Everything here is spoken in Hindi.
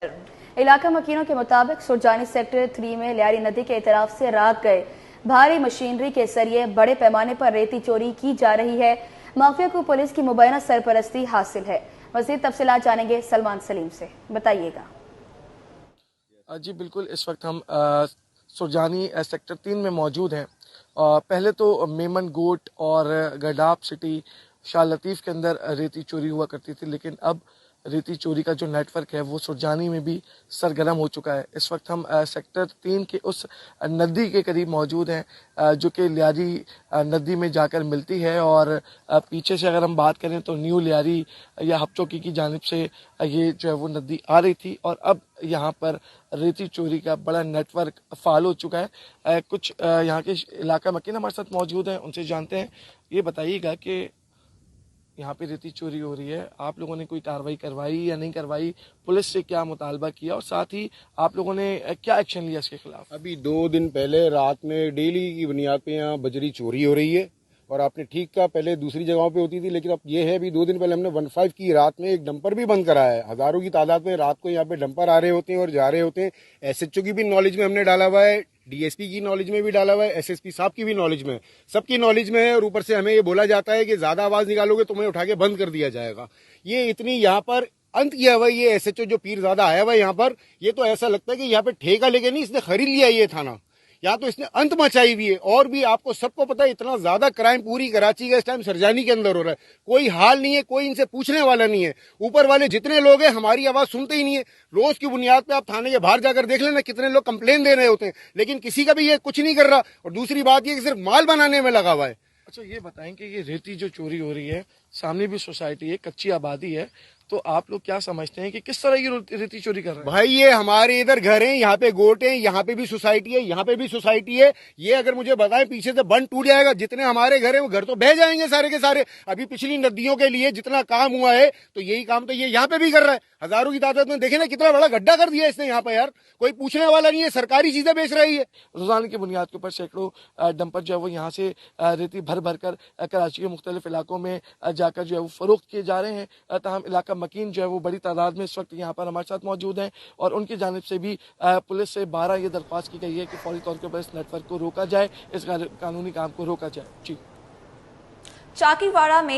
इलाका मकीनों के मुताबिक सुरजानी सेक्टर 3 में लियारी नदी के तरफ से रात गए भारी मशीनरी के जरिए बड़े पैमाने पर रेती चोरी की जा रही है। माफिया को पुलिस की मुबैना सरपरस्ती हासिल है। मज़ीद तफसीलात जानेंगे सलमान सलीम से, बताइएगा। जी बिल्कुल, इस वक्त हम सुरजानी सेक्टर 3 में मौजूद हैं। पहले तो मेमन गोट और गडाप सिटी शाह लतीफ़ के अंदर रेती चोरी हुआ करती थी, लेकिन अब रेती चोरी का जो नेटवर्क है वो सुरजानी में भी सरगर्म हो चुका है। इस वक्त हम सेक्टर 3 के उस नदी के करीब मौजूद हैं जो कि लियारी नदी में जाकर मिलती है, और पीछे से अगर हम बात करें तो न्यू लियारी या हपचौकी की जानिब से ये जो है वो नदी आ रही थी, और अब यहाँ पर रेती चोरी का बड़ा नेटवर्क फाल हो चुका है। कुछ यहाँ के इलाका मकीन हमारे साथ मौजूद हैं, उनसे जानते हैं। ये बताइएगा कि यहाँ पे रेती चोरी हो रही है, आप लोगों ने कोई कार्रवाई करवाई या नहीं करवाई, पुलिस से क्या मुतालबा किया, और साथ ही आप लोगों ने क्या एक्शन लिया इसके खिलाफ? अभी 2 दिन पहले रात में डेली की बुनियाद पे यहाँ बजरी चोरी हो रही है, और आपने ठीक कहा, पहले दूसरी जगहों पे होती थी, लेकिन अब ये है अभी 2 दिन पहले हमने 15 की रात में एक डंपर भी बंद कराया है। हजारों की तादाद में रात को यहाँ पे डंपर आ रहे होते हैं और जा रहे होते हैं। एसएचओ की भी नॉलेज में हमने डाला हुआ है, डीएसपी की नॉलेज में भी डाला हुआ है, एसएसपी साहब की भी नॉलेज में, सबकी नॉलेज में है। और ऊपर से हमें ये बोला जाता है कि ज्यादा आवाज निकालोगे तो तुम्हें उठा के बंद कर दिया जाएगा। ये इतनी यहाँ पर अंत किया हुआ ये एसएचओ जो पीर ज्यादा आया हुआ है यहाँ पर, ये तो ऐसा लगता है कि यहाँ पे ठेका लेके नहीं, इसने खरीद लिया ये थाना। यहाँ तो इसने अंत मचाई हुई है। और भी आपको सबको पता है इतना ज्यादा क्राइम पूरी कराची का इस टाइम सुरजानी के अंदर हो रहा है, कोई हाल नहीं है, कोई इनसे पूछने वाला नहीं है। ऊपर वाले जितने लोग हैं हमारी आवाज सुनते ही नहीं है। रोज की बुनियाद पे आप थाने के बाहर जाकर देख लेना कितने लोग कंप्लेन दे रहे होते हैं, लेकिन किसी का भी ये कुछ नहीं कर रहा। और दूसरी बात ये कि सिर्फ माल बनाने में लगा हुआ है। अच्छा, ये बताएं कि ये रेती जो चोरी हो रही है, सामने भी सोसाइटी है, कच्ची आबादी है, तो आप लोग क्या समझते हैं कि किस तरह ये रेती चोरी कर रहे हैं? भाई ये हमारे इधर घर है, यहाँ पे गोट है, यहाँ पे भी सोसाइटी है, यहाँ पे भी सोसाइटी है। ये अगर मुझे बताएं पीछे से बंद टूट जाएगा, जितने हमारे घर है वो घर तो बह जाएंगे सारे के सारे। अभी पिछली नदियों के लिए जितना काम हुआ है, तो यही काम तो ये यहाँ पे भी कर रहा है। हजारों की तादाद में देखे ना कितना बड़ा गड्ढा कर दिया इसने यहाँ पे। यार कोई पूछने वाला नहीं है, सरकारी चीजें बेच रही है। रोजाना की बुनियाद के ऊपर सैकड़ों डंपर जो है वो यहाँ से रेती भर भर कर कराची के मुख्तलिफ इलाकों में जाकर जो है वो फरोख्त किए जा रहे हैं। तमाम इलाका मकीन जो है वो बड़ी तादाद में इस वक्त यहाँ पर हमारे साथ मौजूद हैं, और उनकी जानिब से भी पुलिस से 12 ये दरख्वास्त की गई है कि फौरी तौर के ऊपर इस नेटवर्क को रोका जाए, इस कानूनी काम को रोका जाए। जी, चाकीवाड़ा में